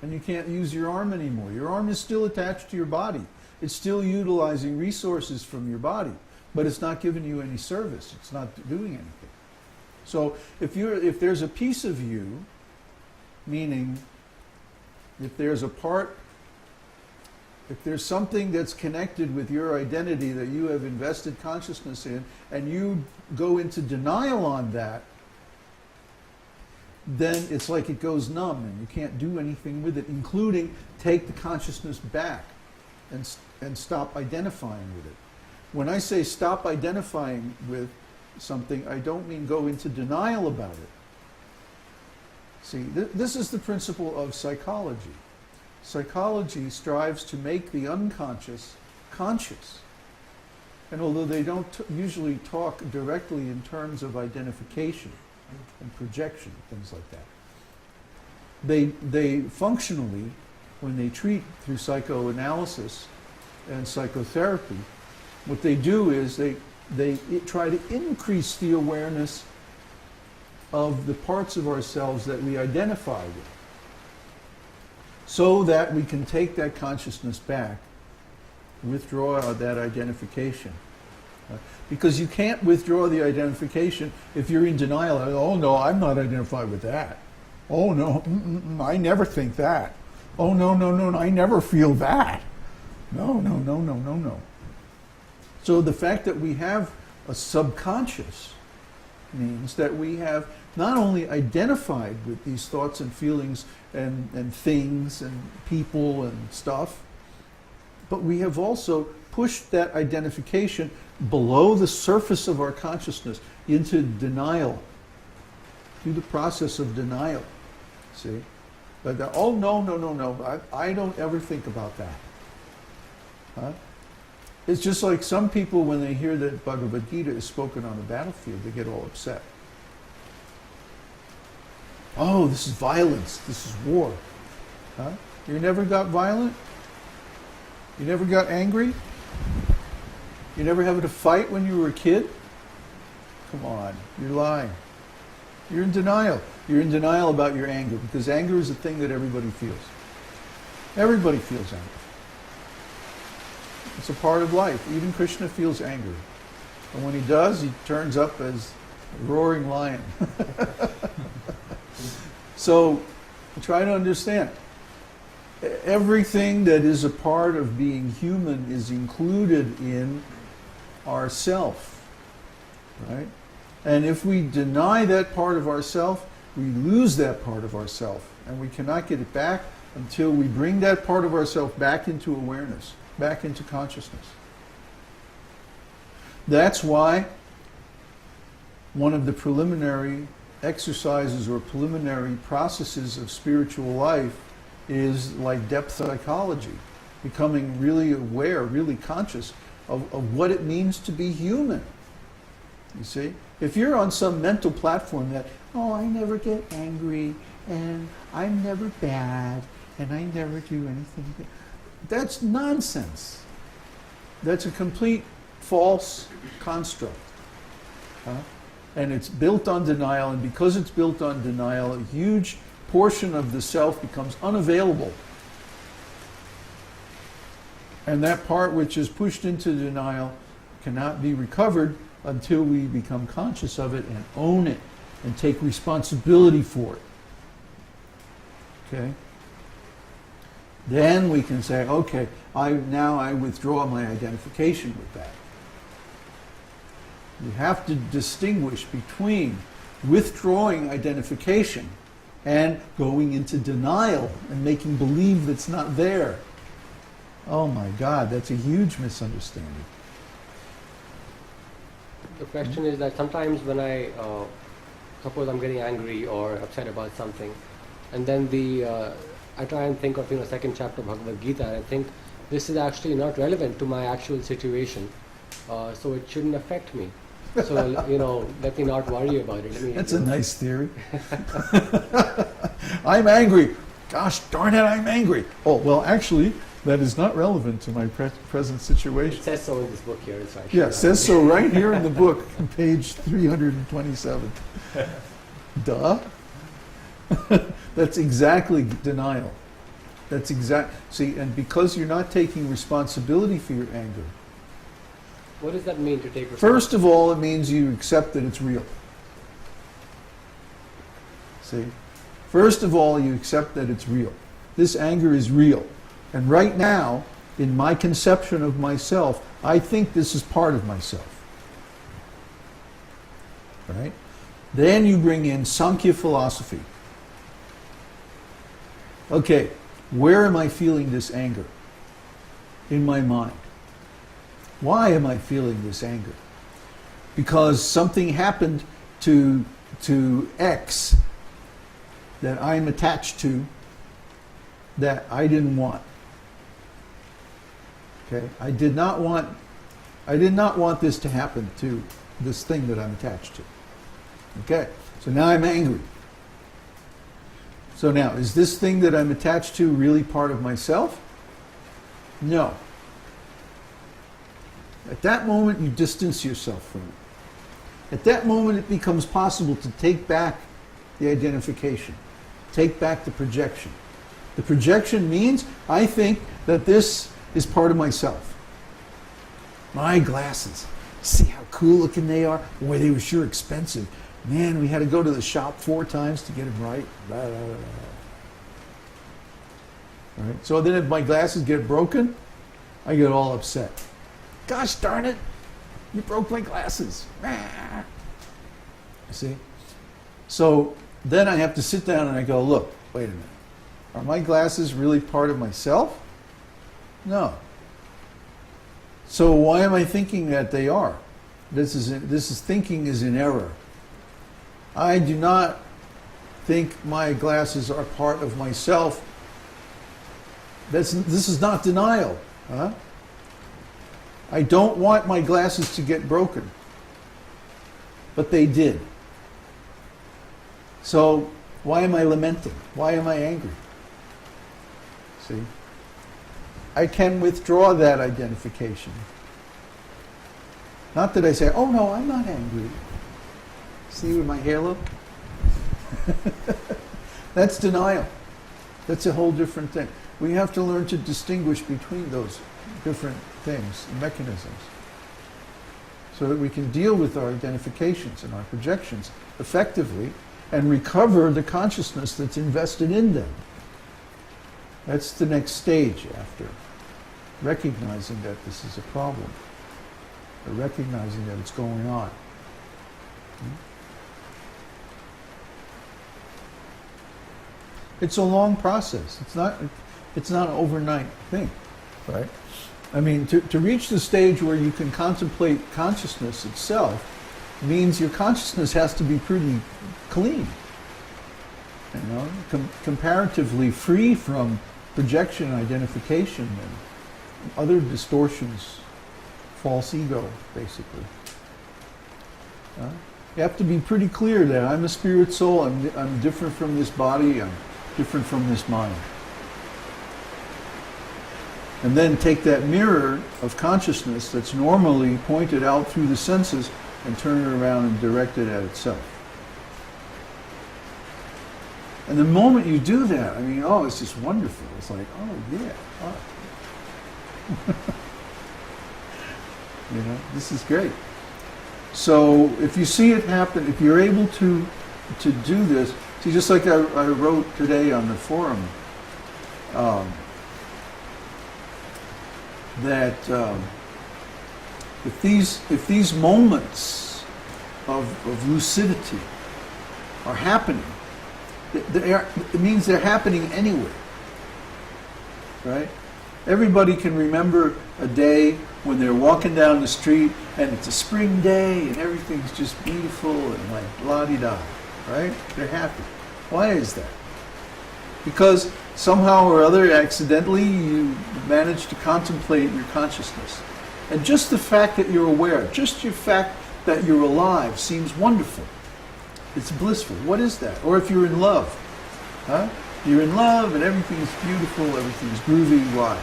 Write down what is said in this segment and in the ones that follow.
and you can't use your arm anymore. Your arm is still attached to your body. It's still utilizing resources from your body, but it's not giving you any service. It's not doing anything. So if there's a piece of you, meaning if there's something that's connected with your identity that you have invested consciousness in, and you go into denial on that, then it's like it goes numb and you can't do anything with it, including take the consciousness back and stop identifying with it. When I say stop identifying with something, I don't mean go into denial about it. See, this is the principle of psychology. Psychology strives to make the unconscious conscious. And although they don't usually talk directly in terms of identification and projection, things like that, they functionally, when they treat through psychoanalysis and psychotherapy, what they do is they try to increase the awareness of the parts of ourselves that we identify with, so that we can take that consciousness back, withdraw that identification. Because you can't withdraw the identification if you're in denial. Oh no, I'm not identified with that. Oh no, I never think that. Oh no, I never feel that. No. So the fact that we have a subconscious means that we have not only identified with these thoughts and feelings and things and people and stuff, but we have also pushed that identification below the surface of our consciousness into denial, through the process of denial. See? But oh no, I don't ever think about that. Huh? It's just like some people, when they hear that Bhagavad-gītā is spoken on the battlefield, they get all upset. Oh, this is violence, this is war. Huh? You never got violent? You never got angry? You never had a fight when you were a kid? Come on, you're lying. You're in denial. You're in denial about your anger, because anger is a thing that everybody feels. Everybody feels anger. It's a part of life. Even Krishna feels anger. And when he does, he turns up as a roaring lion. So, try to understand. Everything that is a part of being human is included in our self. Right? And if we deny that part of ourself, we lose that part of ourself. And we cannot get it back until we bring that part of ourself back into awareness, back into consciousness. That's why one of the preliminary exercises or preliminary processes of spiritual life is like depth psychology, becoming really aware, really conscious of what it means to be human. You see? If you're on some mental platform that, oh, I never get angry, and I'm never bad, and I never do anything, that's nonsense. That's a complete false construct. Huh? And it's built on denial, and because it's built on denial, a huge portion of the self becomes unavailable. And that part which is pushed into denial cannot be recovered until we become conscious of it and own it and take responsibility for it. Okay? Then we can say, okay, now I withdraw my identification with that. You have to distinguish between withdrawing identification and going into denial and making believe that's not there. Oh my God, that's a huge misunderstanding. The question is that sometimes when I, suppose I'm getting angry or upset about something, and then I try and think of second chapter of Bhagavad-gītā, and I think this is actually not relevant to my actual situation, so it shouldn't affect me. So let me not worry about it. That's a nice theory. I'm angry. Gosh darn it, I'm angry. Oh well, actually, that is not relevant to my present situation. It says so in this book here. It's actually yeah, it says so right here in the book, page 327. Duh. That's exactly denial. That's exact. See, and because you're not taking responsibility for your anger, What does that mean to take responsibility? first of all, it means you accept that it's real. See? First of all, you accept that it's real. This anger is real. And right now, in my conception of myself, I think this is part of myself. Right? Then you bring in Sankhya philosophy. Okay, where am I feeling this anger? In my mind. Why am I feeling this anger? Because something happened to X that I'm attached to that I didn't want. Okay? I did not want this to happen to this thing that I'm attached to. Okay? So now I'm angry. So now, is this thing that I'm attached to really part of myself? No. At that moment, you distance yourself from it. At that moment, it becomes possible to take back the identification, take back the projection. The projection means I think that this is part of myself. My glasses. See how cool looking they are? Boy, they were sure expensive. Man, we had to go to the shop 4 times to get them right. Blah, blah, blah, blah. Right? So then if my glasses get broken, I get all upset. Gosh darn it, you broke my glasses. See? So then I have to sit down and I go, look, wait a minute. Are my glasses really part of myself? No. So why am I thinking that they are? This is thinking is in error. I do not think my glasses are part of myself. This is not denial. Huh? I don't want my glasses to get broken. But they did. So why am I lamenting? Why am I angry? See? I can withdraw that identification. Not that I say, oh no, I'm not angry. See with my halo? That's denial. That's a whole different thing. We have to learn to distinguish between those different things, mechanisms, so that we can deal with our identifications and our projections effectively and recover the consciousness that's invested in them. That's the next stage after recognizing that this is a problem, or recognizing that it's going on. It's a long process. It's not an overnight thing, right? I mean, to reach the stage where you can contemplate consciousness itself means your consciousness has to be pretty clean, you know, comparatively free from projection, identification, and other distortions, false ego, basically. You have to be pretty clear that I'm a spirit soul, I'm different from this body, I'm different from this mind. And then take that mirror of consciousness that's normally pointed out through the senses and turn it around and direct it at itself. And the moment you do that, I mean, oh, it's just wonderful. It's like, oh, yeah. Oh. You know, this is great. So if you see it happen, if you're able to do this, see, just like I wrote today on the forum, that if these moments of lucidity are happening, it means they're happening anywhere, right? Everybody can remember a day when they're walking down the street and it's a spring day and everything's just beautiful and like la-di-da, right? They're happy. Why is that? Because somehow or other, accidentally, you manage to contemplate your consciousness. And just the fact that you're aware, just your fact that you're alive seems wonderful. It's blissful. What is that? Or if you're in love, huh? You're in love and everything's beautiful, everything's groovy. Why?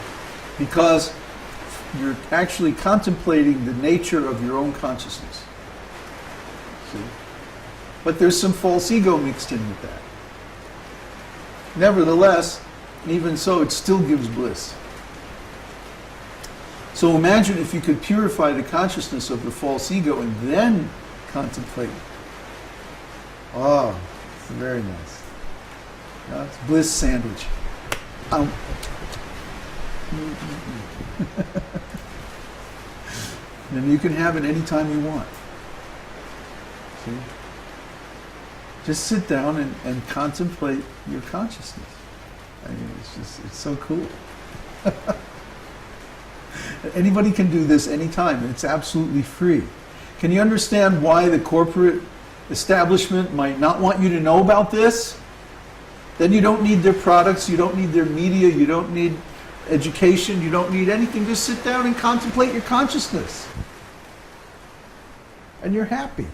Because you're actually contemplating the nature of your own consciousness. See? But there's some false ego mixed in with that. Nevertheless, Even so, it still gives bliss. So imagine if you could purify the consciousness of the false ego and then contemplate. Oh, it's very nice. Yeah, it's bliss sandwich. And you can have it anytime you want. See? Just sit down and contemplate your consciousness. I mean, it's so cool. Anybody can do this anytime, and it's absolutely free. Can you understand why the corporate establishment might not want you to know about this? Then you don't need their products, you don't need their media, you don't need education, you don't need anything. Just sit down and contemplate your consciousness. And you're happy.